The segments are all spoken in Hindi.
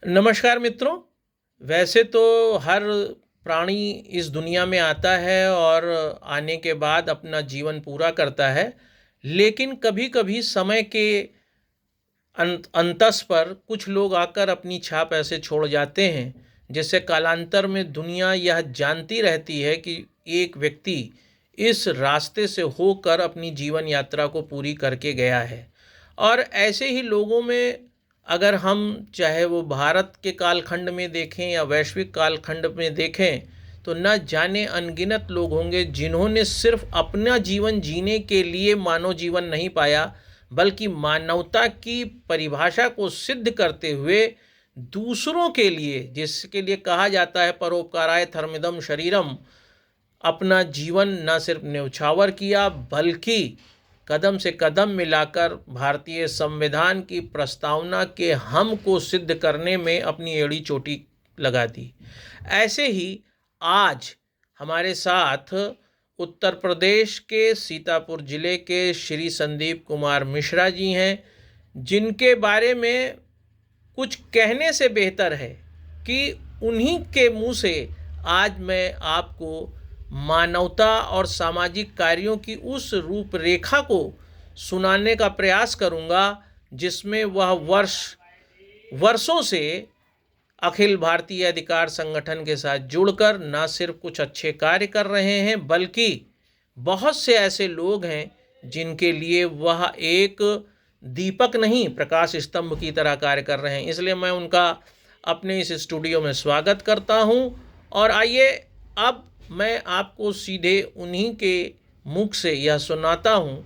नमस्कार मित्रों। वैसे तो हर प्राणी इस दुनिया में आता है और आने के बाद अपना जीवन पूरा करता है, लेकिन कभी-कभी समय के अंतस पर कुछ लोग आकर अपनी छाप ऐसे छोड़ जाते हैं, जिससे कालांतर में दुनिया यह जानती रहती है कि एक व्यक्ति इस रास्ते से होकर अपनी जीवन यात्रा को पूरी करके गया है। और ऐसे ही लोगों में अगर हम चाहे वो भारत के कालखंड में देखें या वैश्विक कालखंड में देखें, तो न जाने अनगिनत लोग होंगे जिन्होंने सिर्फ अपना जीवन जीने के लिए मानव जीवन नहीं पाया, बल्कि मानवता की परिभाषा को सिद्ध करते हुए दूसरों के लिए, जिसके लिए कहा जाता है परोपकाराय धर्मिदम शरीरम, अपना जीवन न सिर्फ न्यौछावर किया बल्कि कदम से कदम मिलाकर भारतीय संविधान की प्रस्तावना के हम को सिद्ध करने में अपनी एड़ी चोटी लगा दी। ऐसे ही आज हमारे साथ उत्तर प्रदेश के सीतापुर जिले के श्री संदीप कुमार मिश्रा जी हैं, जिनके बारे में कुछ कहने से बेहतर है कि उन्हीं के मुंह से आज मैं आपको मानवता और सामाजिक कार्यों की उस रूपरेखा को सुनाने का प्रयास करूंगा, जिसमें वह वर्षों से अखिल भारतीय अधिकार संगठन के साथ जुड़कर न सिर्फ कुछ अच्छे कार्य कर रहे हैं, बल्कि बहुत से ऐसे लोग हैं जिनके लिए वह एक दीपक नहीं, प्रकाश स्तंभ की तरह कार्य कर रहे हैं। इसलिए मैं उनका अपने इस स्टूडियो में स्वागत करता हूं। और आइए अब मैं आपको सीधे उन्हीं के मुख से यह सुनाता हूं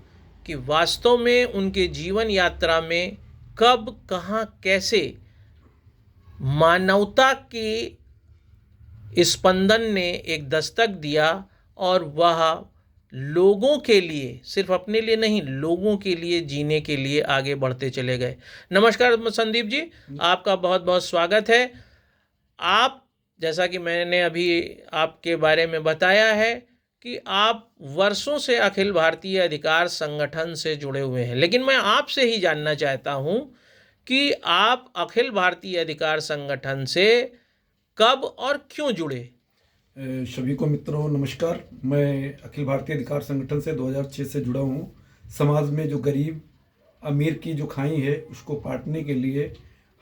कि वास्तव में उनके जीवन यात्रा में कब, कहां, कैसे मानवता के स्पंदन ने एक दस्तक दिया और वह लोगों के लिए, सिर्फ अपने लिए नहीं, लोगों के लिए जीने के लिए आगे बढ़ते चले गए। नमस्कार संदीप जी, आपका बहुत बहुत स्वागत है। आप, जैसा कि मैंने अभी आपके बारे में बताया है कि आप वर्षों से अखिल भारतीय अधिकार संगठन से जुड़े हुए हैं, लेकिन मैं आपसे ही जानना चाहता हूं कि आप अखिल भारतीय अधिकार संगठन से कब और क्यों जुड़े। सभी को मित्रों नमस्कार। मैं अखिल भारतीय अधिकार संगठन से 2006 से जुड़ा हूँ। समाज में जो गरीब अमीर की जो खाई है उसको पाटने के लिए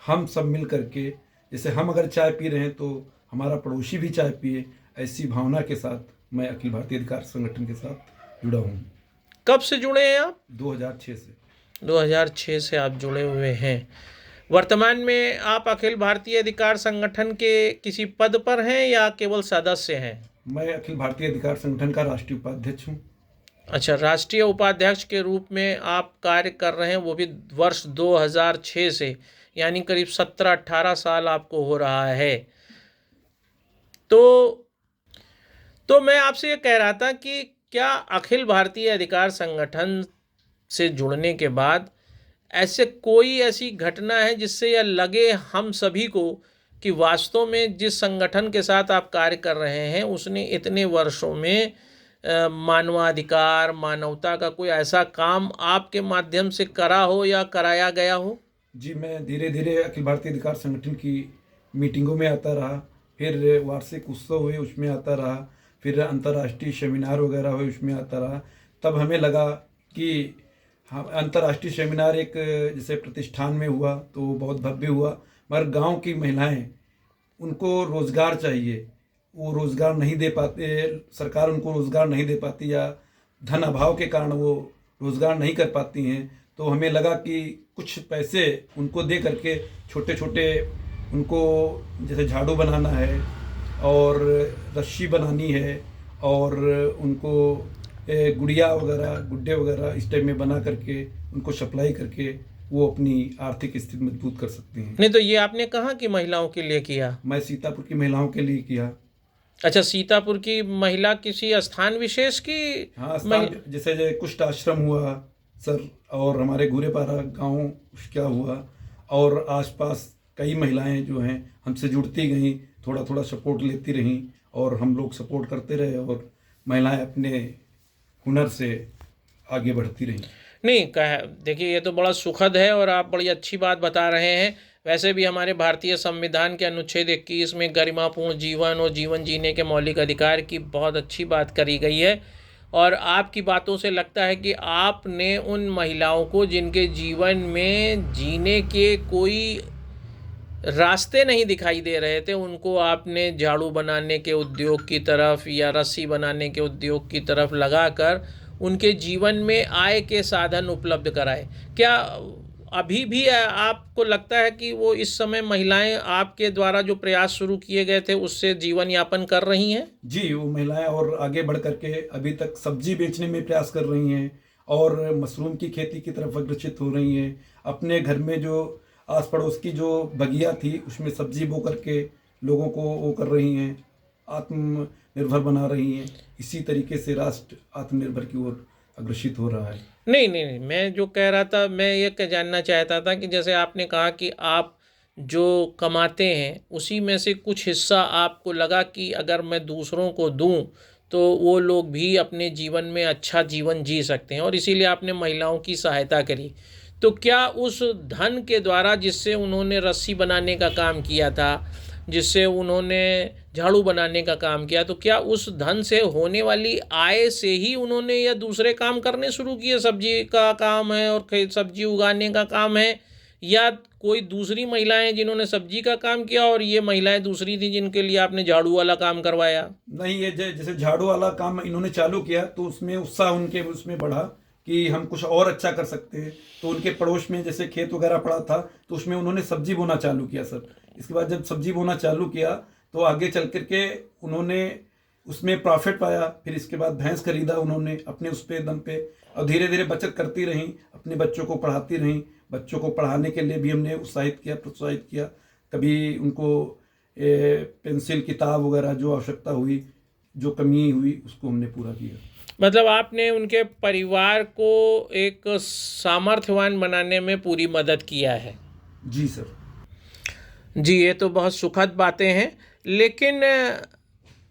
हम सब मिल करके, जैसे हम अगर चाय पी रहे हैं तो हमारा पड़ोसी भी चाय पिए, ऐसी भावना के साथ मैं अखिल भारतीय अधिकार संगठन के साथ जुड़ा हूँ। कब से जुड़े हैं आप? 2006 से। 2006 से आप जुड़े हुए हैं। वर्तमान में आप अखिल भारतीय अधिकार संगठन के किसी पद पर हैं या केवल सदस्य हैं? मैं अखिल भारतीय अधिकार संगठन का राष्ट्रीय उपाध्यक्ष हूँ। अच्छा, राष्ट्रीय उपाध्यक्ष के रूप में आप कार्य कर रहे हैं, वो भी वर्ष 2006 से, यानी करीब 17-18 साल आपको हो रहा है। तो मैं आपसे ये कह रहा था कि क्या अखिल भारतीय अधिकार संगठन से जुड़ने के बाद ऐसी घटना है जिससे यह लगे हम सभी को कि वास्तव में जिस संगठन के साथ आप कार्य कर रहे हैं उसने इतने वर्षों में मानवाधिकार, मानवता का कोई ऐसा काम आपके माध्यम से करा हो या कराया गया हो? जी, मैं धीरे धीरे अखिल भारतीय अधिकार संगठन की मीटिंगों में आता रहा, फिर वार्षिक उत्सव हुए उसमें आता रहा, फिर अंतर्राष्ट्रीय सेमिनार वगैरह हुए उसमें आता रहा। तब हमें लगा कि हाँ, अंतर्राष्ट्रीय सेमिनार एक जैसे प्रतिष्ठान में हुआ तो बहुत भव्य हुआ, मगर गांव की महिलाएं, उनको रोज़गार चाहिए, वो रोज़गार नहीं दे पाते, सरकार उनको रोज़गार नहीं दे पाती या धन अभाव के कारण वो रोज़गार नहीं कर पाती हैं। तो हमें लगा कि कुछ पैसे उनको दे करके छोटे छोटे उनको, जैसे झाड़ू बनाना है और रस्सी बनानी है और उनको गुड़िया वगैरह, गुड्डे वगैरह इस टाइप में बना करके उनको सप्लाई करके वो अपनी आर्थिक स्थिति मजबूत कर सकती हैं। नहीं, तो ये आपने कहाँ की महिलाओं के लिए किया? मैं सीतापुर की महिलाओं के लिए किया। अच्छा, सीतापुर की महिला किसी स्थान विशेष की? हाँ, स्थान जैसे कुष्ठ आश्रम हुआ सर, और हमारे गुरेपारा गांव क्या हुआ, और आसपास कई महिलाएं जो हैं हमसे जुड़ती गईं, थोड़ा थोड़ा सपोर्ट लेती रहीं और हम लोग सपोर्ट करते रहे और महिलाएं अपने हुनर से आगे बढ़ती रहीं। नहीं, देखिए, ये तो बड़ा सुखद है और आप बड़ी अच्छी बात बता रहे हैं। वैसे भी हमारे भारतीय संविधान के अनुच्छेद 21 में गरिमापूर्ण जीवन और जीवन जीने के मौलिक अधिकार की बहुत अच्छी बात करी गई है। और आपकी बातों से लगता है कि आपने उन महिलाओं को जिनके जीवन में जीने के कोई रास्ते नहीं दिखाई दे रहे थे, उनको आपने झाड़ू बनाने के उद्योग की तरफ या रस्सी बनाने के उद्योग की तरफ लगाकर उनके जीवन में आय के साधन उपलब्ध कराए। क्या अभी भी आपको लगता है कि वो इस समय महिलाएं आपके द्वारा जो प्रयास शुरू किए गए थे उससे जीवन यापन कर रही हैं? जी, वो महिलाएं और आगे बढ़ करके अभी तक सब्जी बेचने में प्रयास कर रही हैं और मशरूम की खेती की तरफ अग्रसित हो रही हैं। अपने घर में जो आस पड़ोस की जो बगिया थी उसमें सब्जी बो करके लोगों को वो कर रही हैं, आत्मनिर्भर बना रही हैं। इसी तरीके से राष्ट्र आत्मनिर्भर की ओर अग्रसित हो रहा है। नहीं नहीं नहीं, मैं जो कह रहा था, मैं ये जानना चाहता था कि जैसे आपने कहा कि आप जो कमाते हैं उसी में से कुछ हिस्सा आपको लगा कि अगर मैं दूसरों को दूं तो वो लोग भी अपने जीवन में अच्छा जीवन जी सकते हैं, और इसीलिए आपने महिलाओं की सहायता करी। तो क्या उस धन के द्वारा जिससे उन्होंने रस्सी बनाने का काम किया था, जिससे उन्होंने झाड़ू बनाने का काम किया, तो क्या उस धन से होने वाली आय से ही उन्होंने या दूसरे काम करने शुरू किए? सब्जी का काम है और सब्जी उगाने का काम है, या कोई दूसरी महिलाएं जिन्होंने सब्जी का काम किया और ये महिलाएं दूसरी थी जिनके लिए आपने झाड़ू वाला काम करवाया? नहीं, ये जैसे झाड़ू वाला काम इन्होंने चालू किया तो उसमें उत्साह उनके उसमें बढ़ा कि हम कुछ और अच्छा कर सकते हैं। तो उनके पड़ोस में जैसे खेत वगैरह पड़ा था तो उसमें उन्होंने सब्जी बोना चालू किया सर। इसके बाद जब सब्जी बोना चालू किया तो आगे चल करके उन्होंने उसमें प्रॉफिट पाया। फिर इसके बाद भैंस खरीदा उन्होंने अपने उस पे दम पे, और धीरे धीरे बचत करती रहीं, अपने बच्चों को पढ़ाती रहीं। बच्चों को पढ़ाने के लिए भी हमने उत्साहित किया, प्रोत्साहित किया। कभी उनको पेंसिल किताब वगैरह जो आवश्यकता हुई, जो कमी हुई, उसको हमने पूरा किया। मतलब आपने उनके परिवार को एक सामर्थ्यवान बनाने में पूरी मदद किया है। जी सर। जी, ये तो बहुत सुखद बातें हैं। लेकिन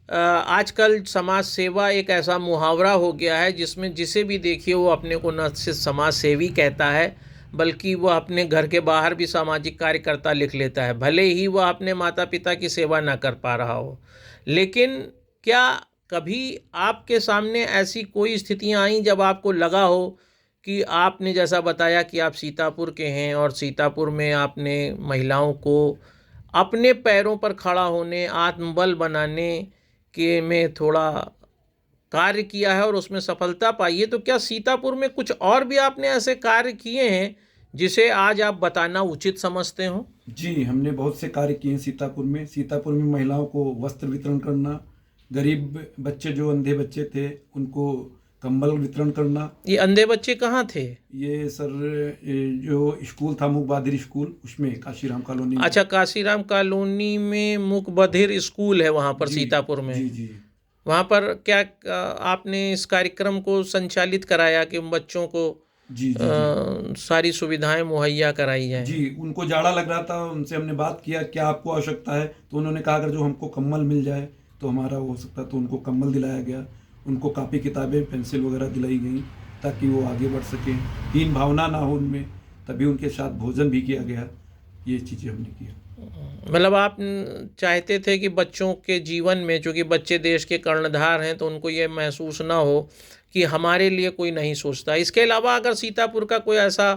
आजकल समाज सेवा एक ऐसा मुहावरा हो गया है जिसमें जिसे भी देखिए वो अपने को न सिर्फ समाज सेवी कहता है, बल्कि वह अपने घर के बाहर भी सामाजिक कार्यकर्ता लिख लेता है, भले ही वह अपने माता पिता की सेवा ना कर पा रहा हो। लेकिन क्या कभी आपके सामने ऐसी कोई स्थितियां आई जब आपको लगा हो कि आपने जैसा बताया कि आप सीतापुर के हैं और सीतापुर में आपने महिलाओं को अपने पैरों पर खड़ा होने, आत्मबल बनाने के में थोड़ा कार्य किया है और उसमें सफलता पाई है, तो क्या सीतापुर में कुछ और भी आपने ऐसे कार्य किए हैं जिसे आज आप बताना उचित समझते हो? जी, हमने बहुत से कार्य किए हैं सीतापुर में। सीतापुर में महिलाओं को वस्त्र वितरण करना, गरीब बच्चे जो अंधे बच्चे थे उनको कंबल वितरण करना। ये अंधे बच्चे कहाँ थे? ये सर जो स्कूल था मुक बधिर स्कूल, उसमें काशीराम कॉलोनी में। अच्छा, काशीराम कॉलोनी में मुक बधिर स्कूल है वहाँ पर सीतापुर में। जी जी। वहाँ पर क्या आपने इस कार्यक्रम को संचालित कराया कि बच्चों को जी जी सारी सुविधाएं मुहैया कराई जाए? जी, उनको जाड़ा लग रहा था, उनसे हमने बात किया क्या आपको आवश्यकता है, तो उन्होंने कहा अगर जो हमको कम्बल मिल जाए तो हमारा हो सकता, तो उनको कम्बल दिलाया गया। उनको कापी किताबें पेंसिल वगैरह दिलाई गई ताकि वो आगे बढ़ सकें, हीन भावना ना हो उनमें। तभी उनके साथ भोजन भी किया गया। ये चीज़ें हमने किया। मतलब आप चाहते थे कि बच्चों के जीवन में, चूँकि बच्चे देश के कर्णधार हैं, तो उनको ये महसूस ना हो कि हमारे लिए कोई नहीं सोचता। इसके अलावा अगर सीतापुर का कोई ऐसा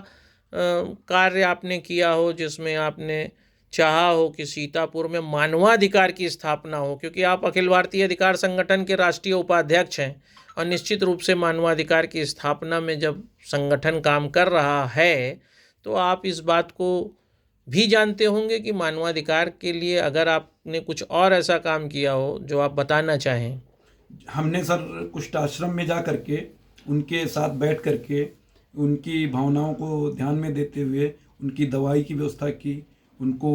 कार्य आपने किया हो जिसमें आपने चाहा हो कि सीतापुर में मानवाधिकार की स्थापना हो, क्योंकि आप अखिल भारतीय अधिकार संगठन के राष्ट्रीय उपाध्यक्ष हैं, और निश्चित रूप से मानवाधिकार की स्थापना में जब संगठन काम कर रहा है तो आप इस बात को भी जानते होंगे कि मानवाधिकार के लिए अगर आपने कुछ और ऐसा काम किया हो जो आप बताना चाहें। हमने सर कुष्ठ आश्रम में जा करके उनके साथ बैठ करके उनकी भावनाओं को ध्यान में देते हुए उनकी दवाई की व्यवस्था की। उनको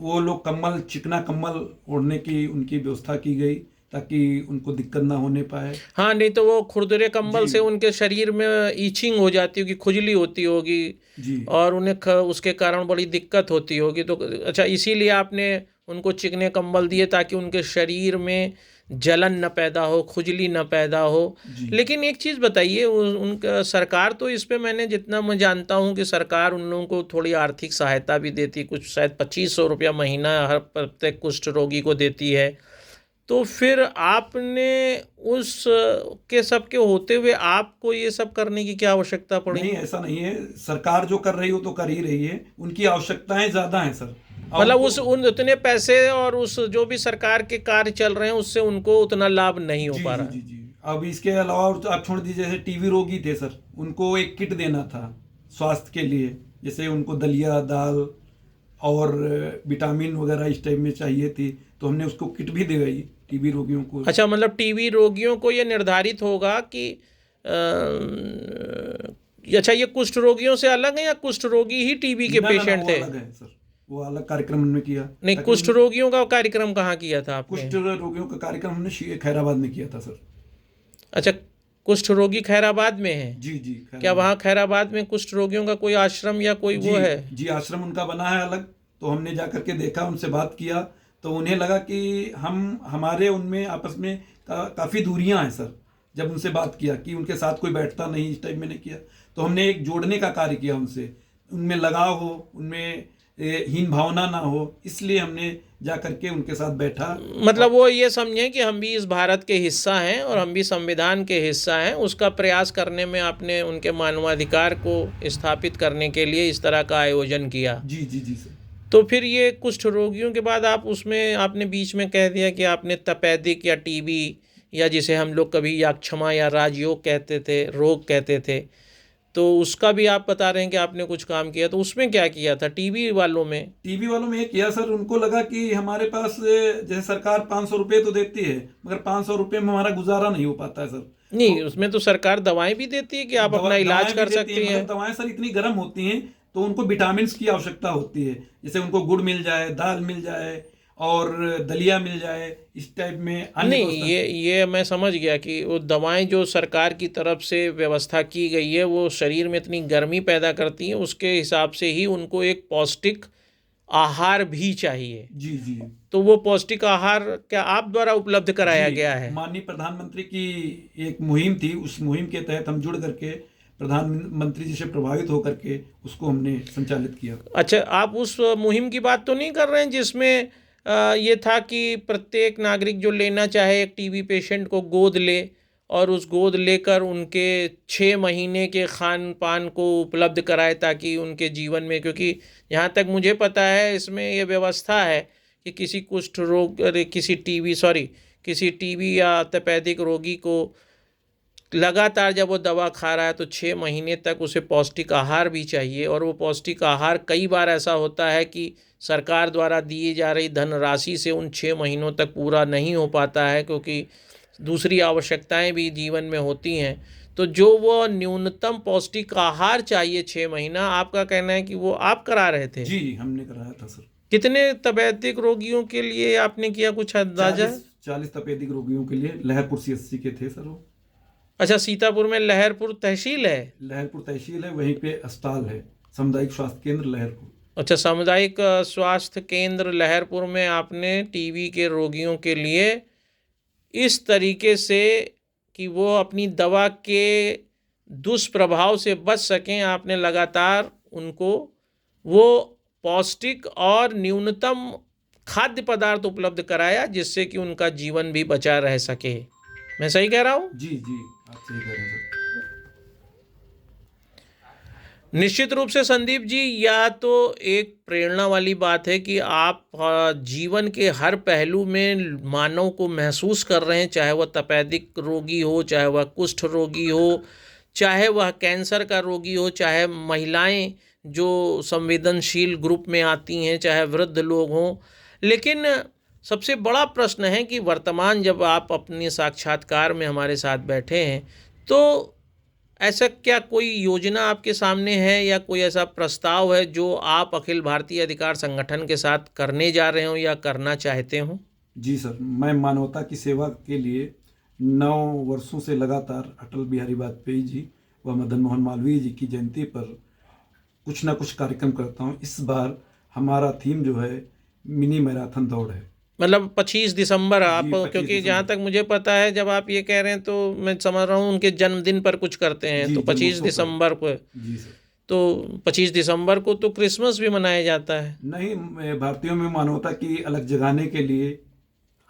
वो लोग कम्बल, चिकना कम्बल ओढ़ने की उनकी व्यवस्था की गई ताकि उनको दिक्कत ना होने पाए। हाँ, नहीं तो वो खुरदुरे कंबल से उनके शरीर में ईचिंग हो जाती होगी, खुजली होती होगी जी, और उन्हें उसके कारण बड़ी दिक्कत होती होगी। तो अच्छा, इसीलिए आपने उनको चिकने कंबल दिए ताकि उनके शरीर में जलन न पैदा हो, खुजली न पैदा हो। जी लेकिन एक चीज़ बताइए, उनका सरकार तो इस पे, मैंने जितना मैं जानता हूँ कि सरकार उन लोगों को थोड़ी आर्थिक सहायता भी देती है, कुछ शायद 2500 रुपया महीना हर प्रत्येक कुष्ठ रोगी को देती है। तो फिर आपने उस के सब के होते हुए आपको ये सब करने की क्या आवश्यकता पड़ी? नहीं, ऐसा नहीं है। सरकार जो कर रही है वो तो कर ही रही है, उनकी आवश्यकताएं ज़्यादा हैं सर। अब मतलब उनको उस उन उतने पैसे और उस जो भी सरकार के कार्य चल रहे हैं उससे उनको उतना लाभ नहीं हो जी पा जी रहा जी है। जी। अब इसके अलावा और तो आप छोड़ दीजिए, जैसे टीबी रोगी थे सर, उनको एक किट देना था स्वास्थ्य के लिए, जैसे उनको दलिया दाल और विटामिन वगैरह इस टाइप में चाहिए थी, तो हमने उसको किट भी दी गई टीबी रोगियों को। अच्छा, मतलब टीबी रोगियों को ये निर्धारित होगा कि अच्छा, ये कुष्ठ रोगियों से अलग है या कुष्ठ रोगी ही टीबी के ना ना ना, पेशेंट वो थे? अलग है सर, वो अलग कार्यक्रम हमने किया। नहीं, ताकि कुष्ठ रोगियों का कार्यक्रम कहाँ किया था आपने? कुष्ठ रोगियों का कार्यक्रम हमने खैराबाद में किया था सर। अच्छा, कुष्ठ रोगी खैराबाद में है? जी जी, क्या खैराबाद। वहाँ खैराबाद में कुष्ठ रोगियों का कोई आश्रम या कोई जी वो है? जी, आश्रम उनका बना है अलग। तो हमने जा करके देखा, उनसे बात किया, तो उन्हें लगा कि हमारे उनमें आपस में काफ़ी दूरियां हैं सर। जब उनसे बात किया कि उनके साथ कोई बैठता नहीं, इस टाइप में नहीं किया, तो हमने एक जोड़ने का कार्य किया उनसे, उनमें लगाव हो, उनमें हीन भावना ना हो, इसलिए हमने जा करके उनके साथ बैठा। मतलब वो ये समझें कि हम भी इस भारत के हिस्सा हैं और हम भी संविधान के हिस्सा हैं, उसका प्रयास करने में आपने उनके मानवाधिकार को स्थापित करने के लिए इस तरह का आयोजन किया। जी जी जी सर। तो फिर ये कुष्ठ रोगियों के बाद आप उसमें आपने बीच में कह दिया कि आपने तपेदिक या टीबी, या जिसे हम लोग कभी याक्षमा या राजयोग कहते थे, रोग कहते थे, तो उसका भी आप बता रहे हैं कि आपने कुछ काम किया। तो उसमें क्या किया था टीबी वालों में? टीबी वालों में ये किया सर, उनको लगा कि हमारे पास जैसे सरकार 500 रुपये तो देती है, मगर 500 रुपये में हमारा गुजारा नहीं हो पाता है सर। नहीं, तो उसमें तो सरकार दवाएं भी देती है कि आप अपना इलाज दवाएं भी कर देती है, सकती मगर हैं। दवाएं सर इतनी गर्म होती हैं, तो उनको विटामिन की आवश्यकता होती है। जैसे उनको गुड़ मिल जाए, दाल मिल जाए और दलिया मिल जाए, इस टाइप में अन्य नहीं, व्यवस्था। ये मैं समझ गया कि वो दवाएं जो सरकार की तरफ से व्यवस्था की गई है वो शरीर में इतनी गर्मी पैदा करती हैं, उसके हिसाब से ही उनको एक पौष्टिक आहार भी चाहिए। जी जी तो वो पौष्टिक आहार क्या आप द्वारा उपलब्ध कराया जी, गया है? माननीय प्रधानमंत्री की एक मुहिम थी, उस मुहिम के तहत हम जुड़ करके प्रधानमंत्री जी से प्रभावित होकर के उसको हमने संचालित किया। अच्छा, आप उस मुहिम की बात तो नहीं कर रहे हैं जिसमें ये था कि प्रत्येक नागरिक जो लेना चाहे एक टीबी पेशेंट को गोद ले और उस गोद लेकर उनके 6 महीने के खान पान को उपलब्ध कराए, ताकि उनके जीवन में, क्योंकि यहाँ तक मुझे पता है इसमें ये व्यवस्था है कि किसी कुष्ठ रोग, अरे किसी टीबी या तपेदिक रोगी को लगातार जब वो दवा खा रहा है तो 6 महीने तक उसे पौष्टिक आहार भी चाहिए। और वो पौष्टिक आहार कई बार ऐसा होता है कि सरकार द्वारा दी जा रही धनराशि से उन 6 महीनों तक पूरा नहीं हो पाता है, क्योंकि दूसरी आवश्यकताएं भी जीवन में होती हैं। तो जो वो न्यूनतम पौष्टिक आहार चाहिए 6 महीना, आपका कहना है कि वो आप करा रहे थे? जी, हमने कराया था सर। कितने तपेदिक रोगियों के लिए आपने किया, कुछ अंदाजा? 40 तपेदिक रोगियों के लिए, लहरपुर सीएससी के थे सर वो। अच्छा, सीतापुर में लहरपुर तहसील है? लहरपुर तहसील है, वहीं पे अस्पताल है, सामुदायिक स्वास्थ्य केंद्र लहरपुर। अच्छा, सामुदायिक स्वास्थ्य केंद्र लहरपुर में आपने टीबी के रोगियों के लिए इस तरीके से कि वो अपनी दवा के दुष्प्रभाव से बच सकें, आपने लगातार उनको वो पौष्टिक और न्यूनतम खाद्य पदार्थ उपलब्ध कराया, जिससे कि उनका जीवन भी बचा रह सके। मैं सही कह रहा हूँ? जी जी, आप सही कह रहे हैं सर। निश्चित रूप से संदीप जी, यह तो एक प्रेरणा वाली बात है कि आप जीवन के हर पहलू में मानव को महसूस कर रहे हैं, चाहे वह तपेदिक रोगी हो, चाहे वह कुष्ठ रोगी हो, चाहे वह कैंसर का रोगी हो, चाहे महिलाएं जो संवेदनशील ग्रुप में आती हैं, चाहे वृद्ध लोग हों। लेकिन सबसे बड़ा प्रश्न है कि वर्तमान जब आप अपने साक्षात्कार में हमारे साथ बैठे हैं, तो ऐसा क्या कोई योजना आपके सामने है या कोई ऐसा प्रस्ताव है जो आप अखिल भारतीय अधिकार संगठन के साथ करने जा रहे हो या करना चाहते हो? जी सर, मैं मानवता की सेवा के लिए 9 वर्षों से लगातार अटल बिहारी वाजपेयी जी व मदन मोहन मालवीय जी की जयंती पर कुछ ना कुछ कार्यक्रम करता हूँ। इस बार हमारा थीम जो है मिनी मैराथन दौड़ है। मतलब 25 दिसंबर आप, 25 क्योंकि जहाँ दिसंबर। तक मुझे पता है जब आप ये कह रहे हैं तो मैं समझ रहा हूँ उनके जन्मदिन पर कुछ करते हैं, जी, तो 25 जन्मोत्सव पर। दिसंबर को, जी सर। तो 25 दिसंबर को तो क्रिसमस भी मनाया जाता है। नहीं, भारतीयों में मानवता की अलग जगाने के लिए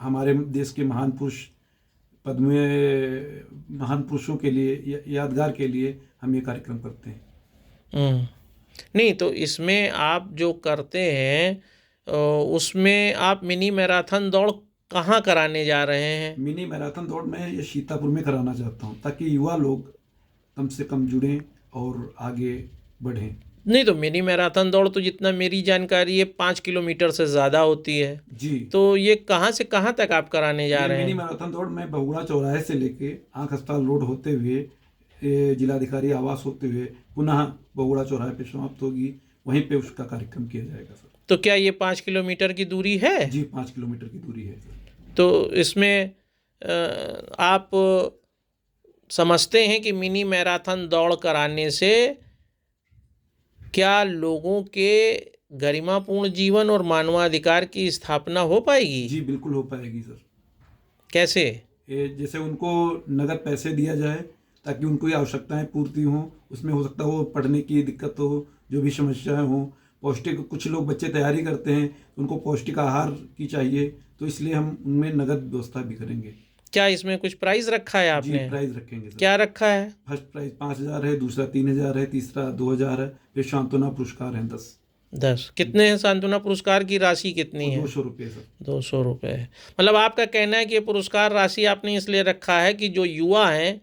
हमारे देश के महान पुरुष पद्म महान पुरुषों के लिए यादगार के लिए हम ये कार्यक्रम करते हैं। हम्म। नहीं तो इसमें आप जो करते हैं उसमें आप मिनी मैराथन दौड़ कहाँ कराने जा रहे हैं? मिनी मैराथन दौड़ मैं ये सीतापुर में कराना चाहता हूँ ताकि युवा लोग कम से कम जुड़ें और आगे बढ़ें। नहीं तो मिनी मैराथन दौड़ तो जितना मेरी जानकारी है 5 किलोमीटर से ज़्यादा होती है, जी, तो ये कहाँ से कहाँ तक आप कराने जा ये रहे मिनी हैं? मैराथन दौड़ मैं बहुगुणा चौराहे से लेके आंख अस्पताल रोड होते हुए जिलाधिकारी आवास होते हुए पुनः बहुगुणा चौराहे पे समाप्त होगी, वहीं पे उसका कार्यक्रम किया जाएगा सर। तो क्या ये 5 किलोमीटर की दूरी है? जी, 5 किलोमीटर की दूरी है सर। तो इसमें आप समझते हैं कि मिनी मैराथन दौड़ कराने से क्या लोगों के गरिमापूर्ण जीवन और मानवाधिकार की स्थापना हो पाएगी? जी, बिल्कुल हो पाएगी सर। कैसे? जैसे उनको नगद पैसे दिया जाए ताकि उनको ये आवश्यकताएं पूर्ति हों, उसमें हो सकता हो पढ़ने की दिक्कत हो, जो भी समस्याएं हों, पौष्टिक, कुछ लोग बच्चे तैयारी करते हैं उनको पौष्टिक आहार की चाहिए, तो इसलिए हम उनमें नगद व्यवस्था भी करेंगे। क्या इसमें कुछ प्राइज रखा है जी, आपने? प्राइज रखेंगे सर। क्या रखा है? फर्स्ट प्राइज 5,000 है, दूसरा 3,000 है, तीसरा 2,000 है, फिर सांत्वना पुरस्कार हैं 10। 10 कितने हैं? सांत्वना पुरस्कार की राशि कितनी वो है? 200 रुपये सर। 200 रुपये है। मतलब आपका कहना है कि ये पुरस्कार राशि आपने इसलिए रखा है कि जो युवा हैं,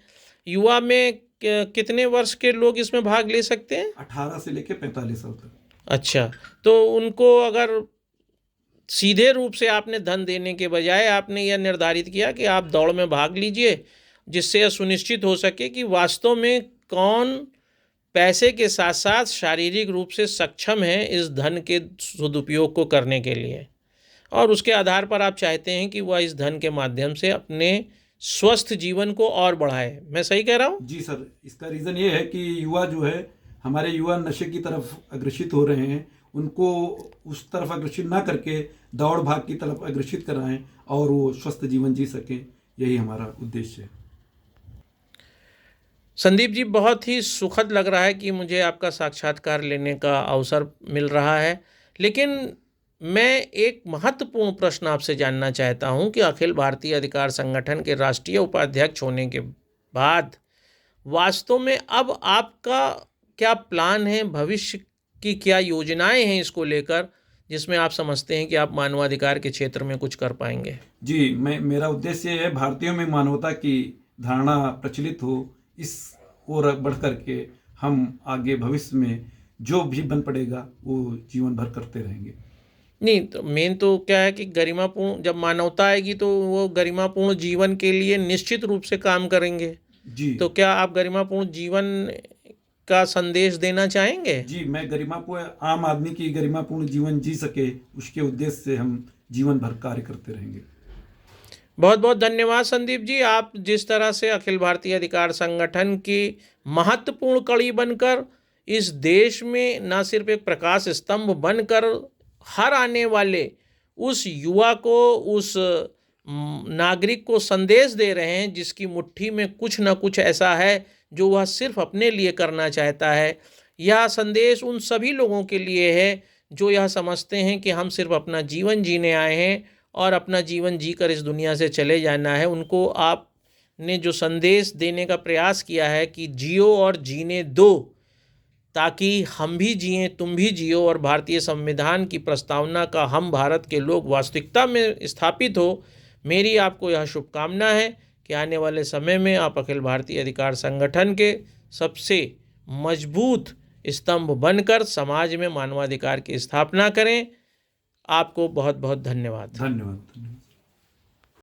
युवा में कितने वर्ष के लोग इसमें भाग ले सकते हैं? 18 से लेके 45 साल तक। अच्छा, तो उनको अगर सीधे रूप से आपने धन देने के बजाय आपने यह निर्धारित किया कि आप दौड़ में भाग लीजिए, जिससे यह सुनिश्चित हो सके कि वास्तव में कौन पैसे के साथ साथ शारीरिक रूप से सक्षम है इस धन के सदुपयोग को करने के लिए, और उसके आधार पर आप चाहते हैं कि वह इस धन के माध्यम से अपने स्वस्थ जीवन को और बढ़ाए। मैं सही कह रहा हूँ? जी सर, इसका रीज़न ये है कि युवा जो है, हमारे युवा नशे की तरफ अग्रसित हो रहे हैं, उनको उस तरफ अग्रसित ना करके दौड़ भाग की तरफ अग्रसित कराएं और वो स्वस्थ जीवन जी सकें, यही हमारा उद्देश्य है। संदीप जी, बहुत ही सुखद लग रहा है कि मुझे आपका साक्षात्कार लेने का अवसर मिल रहा है, लेकिन मैं एक महत्वपूर्ण प्रश्न आपसे जानना चाहता हूं कि अखिल भारतीय अधिकार संगठन के राष्ट्रीय उपाध्यक्ष होने के बाद वास्तव में अब आपका क्या प्लान है, भविष्य की क्या योजनाएं हैं इसको लेकर, जिसमें आप समझते हैं कि आप मानवाधिकार के क्षेत्र में कुछ कर पाएंगे? जी, मेरा उद्देश्य है भारतीयों में मानवता की धारणा प्रचलित हो, इस ओर बढ़ करके हम आगे भविष्य में जो भी बन पड़ेगा वो जीवन भर करते रहेंगे। नहीं तो मेन तो क्या है कि गरिमापूर्ण जब मानवता आएगी तो वो गरिमापूर्ण जीवन के लिए निश्चित रूप से काम करेंगे। जी, तो क्या आप गरिमापूर्ण जीवन का संदेश देना चाहेंगे? जी, मैं गरिमापूर्ण आम आदमी की गरिमापूर्ण जीवन जी सके, उसके उद्देश्य से हम जीवन भर कार्य करते रहेंगे। बहुत बहुत धन्यवाद संदीप जी, आप जिस तरह से अखिल भारतीय अधिकार संगठन की महत्वपूर्ण कड़ी बनकर इस देश में न सिर्फ एक प्रकाश स्तंभ बनकर हर आने वाले उस युवा को, उस नागरिक को संदेश दे रहे हैं जिसकी मुट्ठी में कुछ न कुछ ऐसा है जो वह सिर्फ अपने लिए करना चाहता है। यह संदेश उन सभी लोगों के लिए है जो यह समझते हैं कि हम सिर्फ अपना जीवन जीने आए हैं और अपना जीवन जीकर इस दुनिया से चले जाना है। उनको आपने जो संदेश देने का प्रयास किया है कि जियो और जीने दो, ताकि हम भी जिएं, तुम भी जियो और भारतीय संविधान की प्रस्तावना का हम भारत के लोग वास्तविकता में स्थापित हो, मेरी आपको यह शुभकामना है कि आने वाले समय में आप अखिल भारतीय अधिकार संगठन के सबसे मजबूत स्तंभ बनकर समाज में मानवाधिकार की स्थापना करें। आपको बहुत बहुत धन्यवाद। धन्यवाद।